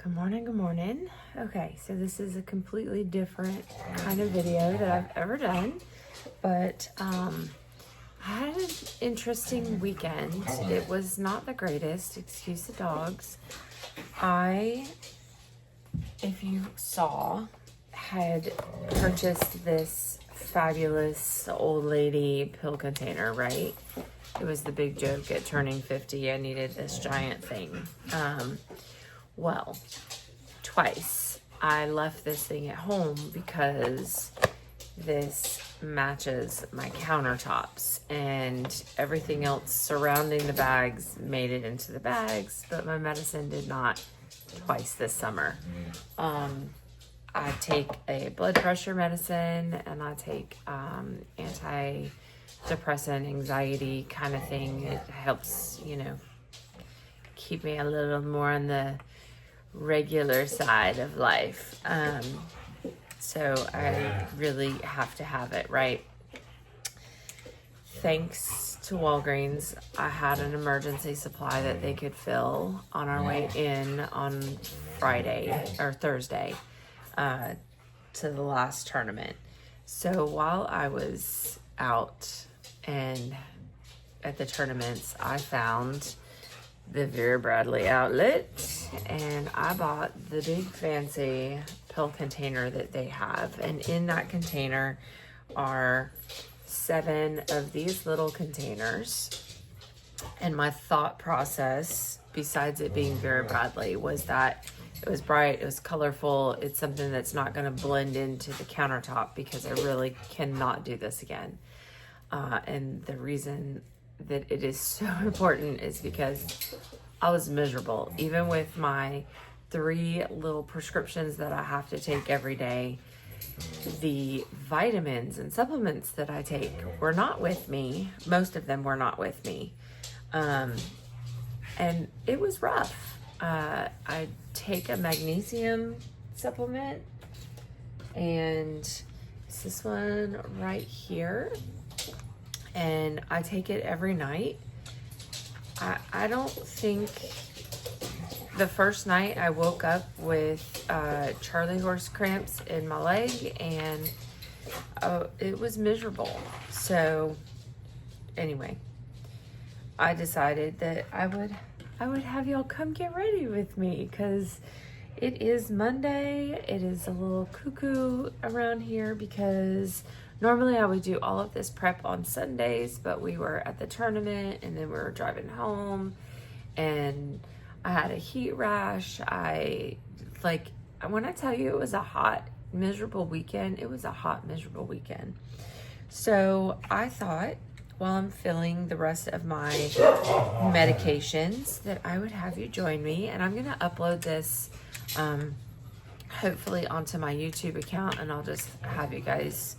Good morning, good morning. Okay, so this is a completely different kind of video that I've ever done, but I had an interesting weekend. It was not the greatest, excuse the dogs. If you saw, had purchased this fabulous old lady pill container, right? It was the big joke at turning 50. I needed this giant thing. Well, twice I left this thing at home because this matches my countertops, and everything else surrounding the bags made it into the bags, but my medicine did not. Twice this summer. I take a blood pressure medicine, and I take antidepressant, anxiety kind of thing. It helps, keep me a little more on the regular side of life. So I really have to have it, right? Thanks to Walgreens, I had an emergency supply that they could fill on our way in on Friday or Thursday to the last tournament. So while I was out and at the tournaments, I found the Vera Bradley outlet, and I bought the big fancy pill container that they have. And in that container are 7 of these little containers. And my thought process, besides it being Vera Bradley, was that it was bright, it was colorful, it's something that's not going to blend into the countertop, because I really cannot do this again. And the reason that it is so important is because I was miserable. Even with my 3 little prescriptions that I have to take every day, the vitamins and supplements that I take were not with me. Most of them were not with me. And it was rough. I take a magnesium supplement, and it's this one right here. And I take it every night. I don't think the first night I woke up with Charlie horse cramps in my leg, and it was miserable. So anyway, I decided that I would have y'all come get ready with me, because it is Monday. It is a little cuckoo around here because normally I would do all of this prep on Sundays, but we were at the tournament and then we were driving home, and I had a heat rash. When I tell you it was a hot, miserable weekend, it was a hot, miserable weekend. So I thought, while I'm filling the rest of my medications, that I would have you join me, and I'm going to upload this hopefully onto my YouTube account, and I'll just have you guys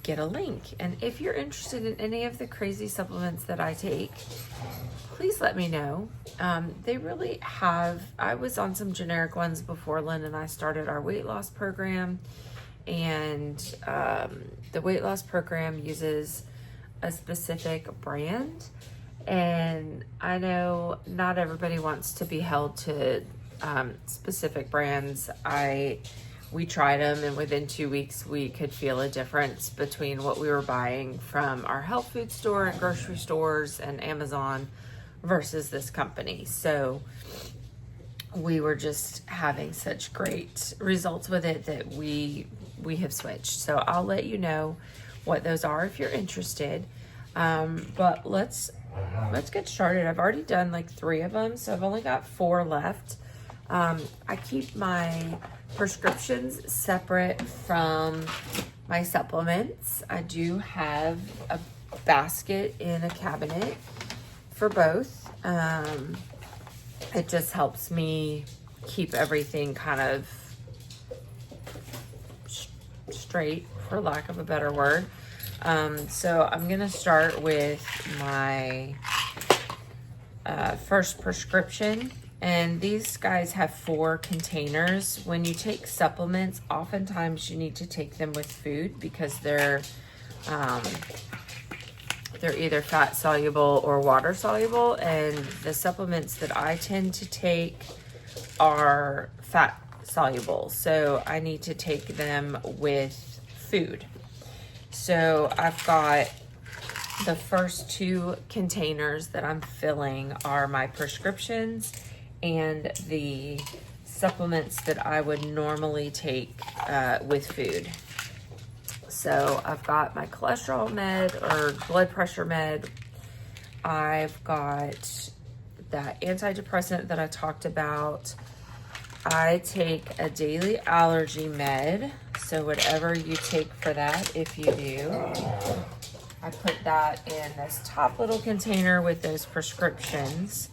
get a link. And if you're interested in any of the crazy supplements that I take, please let me know. They really have. I was on some generic ones before Lynn and I started our weight loss program, and the weight loss program uses a specific brand, and I know not everybody wants to be held to specific brands. We tried them, and within 2 weeks we could feel a difference between what we were buying from our health food store and grocery stores and Amazon versus this company. So we were just having such great results with it that we have switched. So I'll let you know what those are if you're interested. But let's get started. I've already done like 3 of them, so I've only got 4 left. I keep my prescriptions separate from my supplements. I do have a basket in a cabinet for both. It just helps me keep everything kind of straight, for lack of a better word. So I'm gonna start with my first prescription. And these guys have 4 containers. When you take supplements, oftentimes you need to take them with food, because they're either fat soluble or water soluble. And the supplements that I tend to take are fat soluble, so I need to take them with food. So I've got the first 2 containers that I'm filling are my prescriptions and the supplements that I would normally take with food. So I've got my cholesterol med or blood pressure med. I've got that antidepressant that I talked about. I take a daily allergy med. So whatever you take for that, if you do, I put that in this top little container with those prescriptions.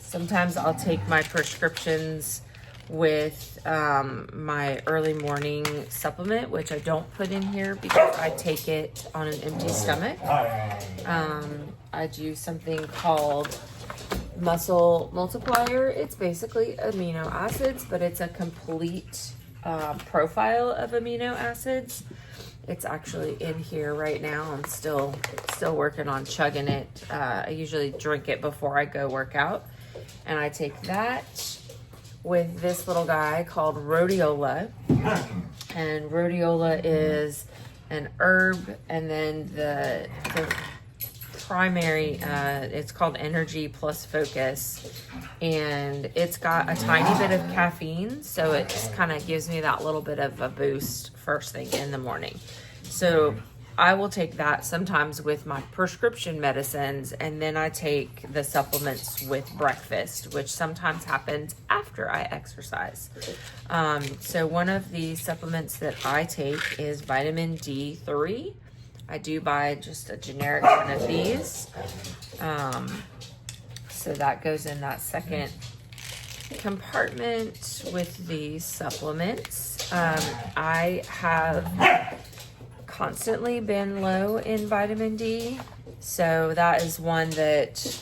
Sometimes I'll take my prescriptions with my early morning supplement, which I don't put in here because I take it on an empty stomach. I do something called Muscle Multiplier. It's basically amino acids, but it's a complete profile of amino acids. It's actually in here right now. I'm still working on chugging it. I usually drink it before I go work out. And I take that with this little guy called rhodiola. And rhodiola is an herb, and then the primary, it's called Energy Plus Focus, and it's got a tiny bit of caffeine, so it just kind of gives me that little bit of a boost first thing in the morning. So I will take that sometimes with my prescription medicines, and then I take the supplements with breakfast, which sometimes happens after I exercise. So one of the supplements that I take is vitamin D3. I do buy just a generic one of these. So that goes in that second compartment with the supplements. I have constantly been low in vitamin D, so that is one that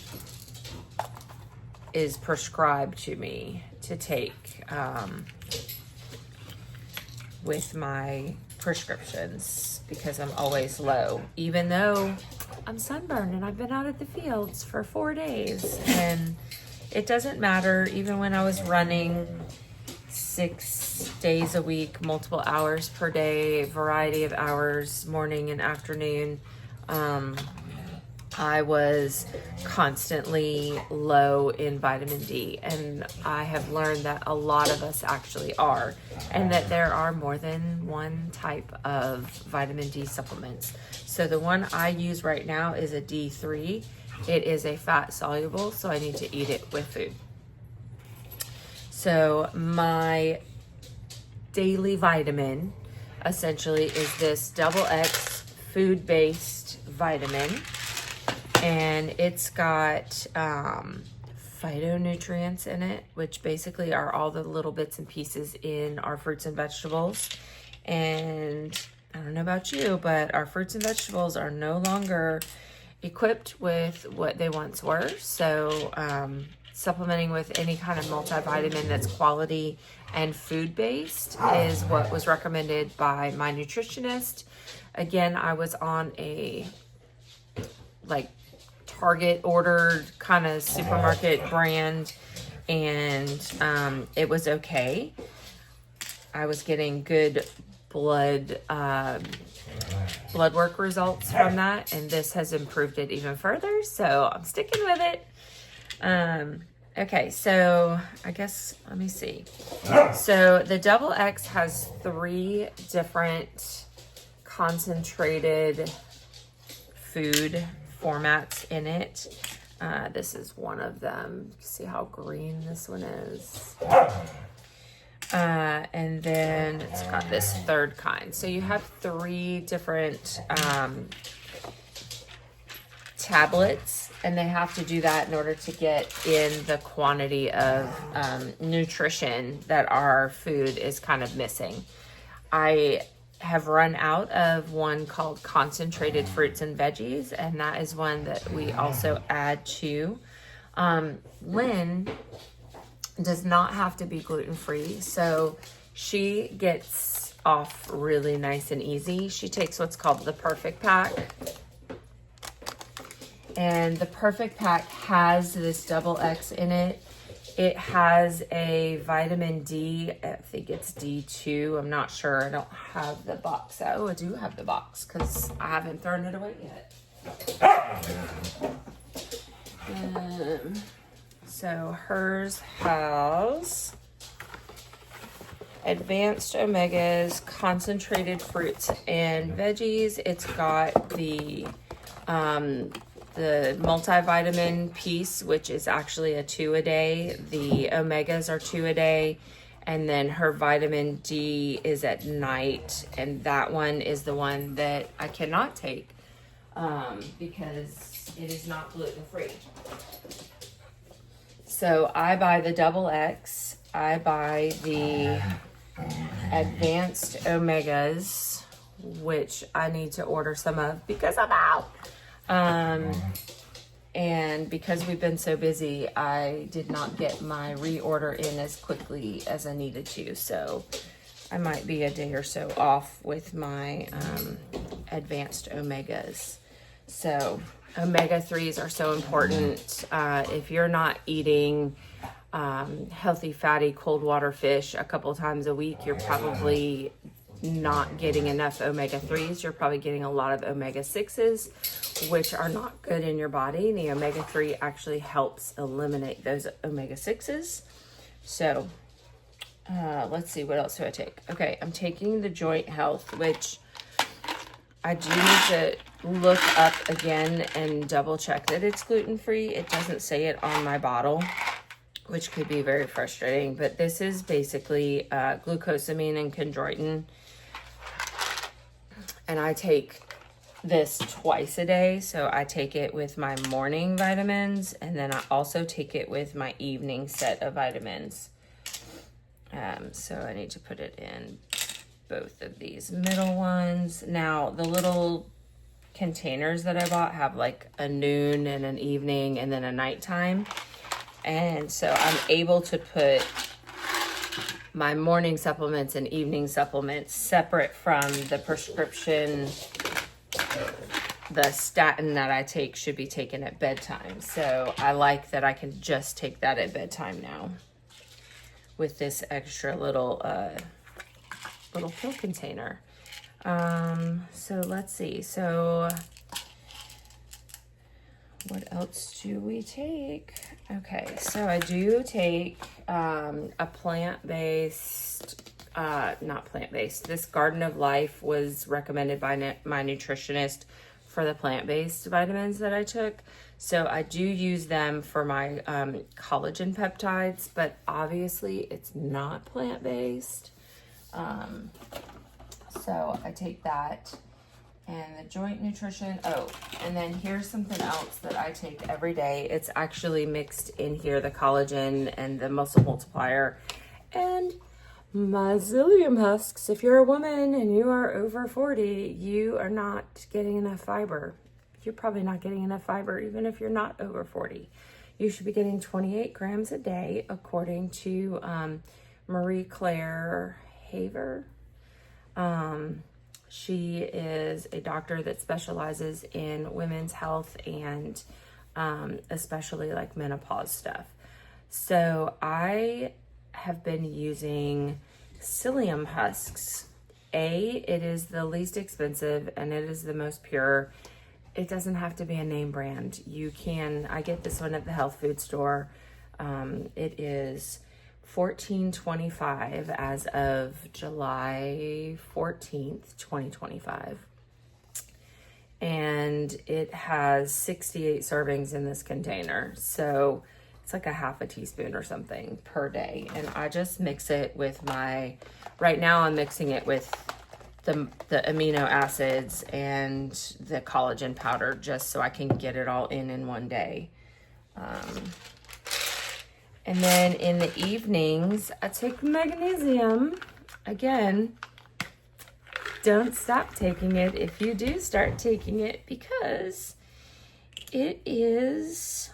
is prescribed to me to take with my prescriptions because I'm always low, even though I'm sunburned and I've been out at the fields for 4 days, and it doesn't matter. Even when I was running 6 days a week, multiple hours per day, variety of hours, morning and afternoon, I was constantly low in vitamin D, and I have learned that a lot of us actually are, and that there are more than one type of vitamin D supplements. So the one I use right now is a D3. It is a fat soluble, so I need to eat it with food. So my daily vitamin essentially is this double X food-based vitamin, and it's got phytonutrients in it, which basically are all the little bits and pieces in our fruits and vegetables. And I don't know about you, but our fruits and vegetables are no longer equipped with what they once were. So supplementing with any kind of multivitamin that's quality and food-based is what was recommended by my nutritionist. Again, I was on a Target ordered kind of supermarket brand, and it was okay. I was getting good blood work results from that, and this has improved it even further, so I'm sticking with it. Okay, so I guess, let me see. So the Double X has 3 different concentrated food formats in it. This is one of them. See how green this one is? And then it's got this third kind. So you have 3 different tablets, and they have to do that in order to get in the quantity of nutrition that our food is kind of missing. I have run out of one called concentrated fruits and veggies, and that is one that we also add to. Lynn does not have to be gluten-free, so she gets off really nice and easy. She takes what's called the Perfect Pack, and the Perfect Pack has this Double X in it, It has a vitamin D. I think it's D2. I'm not sure. I don't have the box. Oh, I do have the box because I haven't thrown it away yet. So hers has advanced omegas, concentrated fruits and veggies. It's got the multivitamin piece, which is actually a 2 a day. The omegas are 2 a day. And then her vitamin D is at night. And that one is the one that I cannot take because it is not gluten-free. So I buy the XX. I buy the advanced omegas, which I need to order some of because I'm out. And because we've been so busy, I did not get my reorder in as quickly as I needed to. So I might be a day or so off with my advanced omegas. So omega-3s are so important. If you're not eating healthy, fatty, cold water fish a couple times a week, you're probably not getting enough omega-3s. You're probably getting a lot of omega-6s, which are not good in your body. And the omega-3 actually helps eliminate those omega-6s. So let's see, what else do I take? Okay, I'm taking the joint health, which I do need to look up again and double check that it's gluten-free. It doesn't say it on my bottle, which could be very frustrating, but this is basically glucosamine and chondroitin. And I take this twice a day. So I take it with my morning vitamins, and then I also take it with my evening set of vitamins. So I need to put it in both of these middle ones. Now, the little containers that I bought have like a noon and an evening and then a nighttime. And so I'm able to put my morning supplements and evening supplements separate from the prescription. The statin that I take should be taken at bedtime. So I like that I can just take that at bedtime now with this extra little pill container. So let's see. So what else do we take? Okay, so I do take a plant-based, not plant-based. This Garden of Life was recommended by my nutritionist for the plant-based vitamins that I took. So I do use them for my collagen peptides, but obviously it's not plant-based. So I take that. And the joint nutrition. Oh, and then here's something else that I take every day. It's actually mixed in here, the collagen and the muscle multiplier and my psyllium husks. If you're a woman and you are over 40, you are not getting enough fiber. You're probably not getting enough fiber even if you're not over 40. You should be getting 28 grams a day according to Marie Claire Haver. She is a doctor that specializes in women's health and especially like menopause stuff. So I have been using psyllium husks. It is the least expensive and it is the most pure. It doesn't have to be a name brand. I get this one at the health food store. It is $14.25 as of July 14th, 2025. And it has 68 servings in this container. So it's like a half a teaspoon or something per day. And I just mix it with right now I'm mixing it with the amino acids and the collagen powder just so I can get it all in one day. And then in the evenings, I take magnesium. Again, don't stop taking it if you do start taking it because it's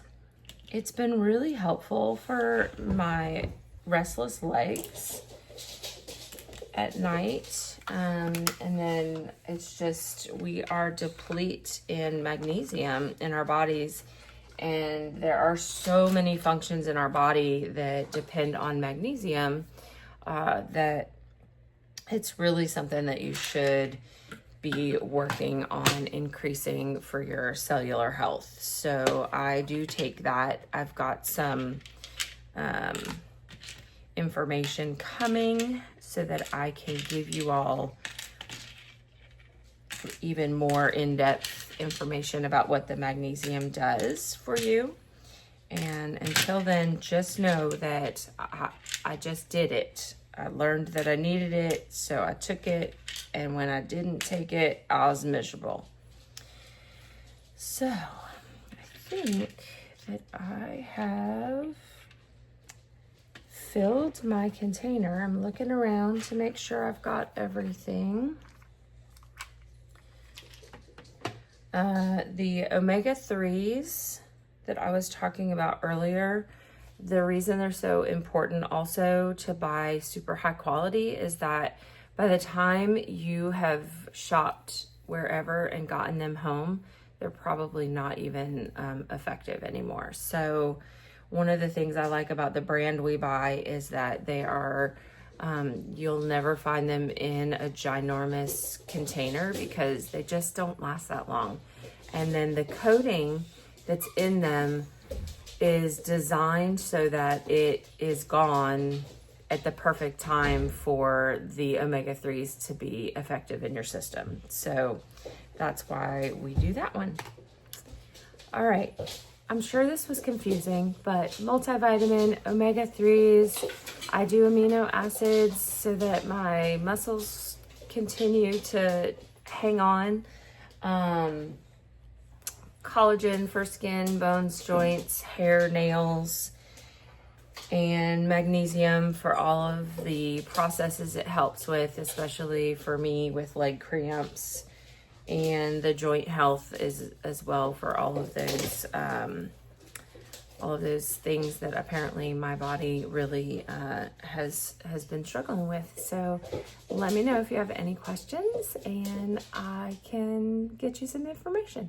been really helpful for my restless legs at night. And then it's just, we are deplete in magnesium in our bodies. And there are so many functions in our body that depend on magnesium that it's really something that you should be working on increasing for your cellular health. So I do take that. I've got some information coming so that I can give you all even more in-depth information about what the magnesium does for you. And until then, just know that I just did it. I learned that I needed it, so I took it. And when I didn't take it, I was miserable. So I think that I have filled my container. I'm looking around to make sure I've got everything. The omega-3s that I was talking about earlier, the reason they're so important also to buy super high quality is that by the time you have shopped wherever and gotten them home, they're probably not even effective anymore. So one of the things I like about the brand we buy is that they are, you'll never find them in a ginormous container because they just don't last that long. And then the coating that's in them is designed so that it is gone at the perfect time for the omega-3s to be effective in your system. So that's why we do that one. All right. I'm sure this was confusing, but multivitamin, omega-3s, I do amino acids so that my muscles continue to hang on. Collagen for skin, bones, joints, hair, nails, and magnesium for all of the processes it helps with, especially for me with leg cramps, and the joint health is as well for all of those things that apparently my body really has been struggling with. So let me know if you have any questions and I can get you some information.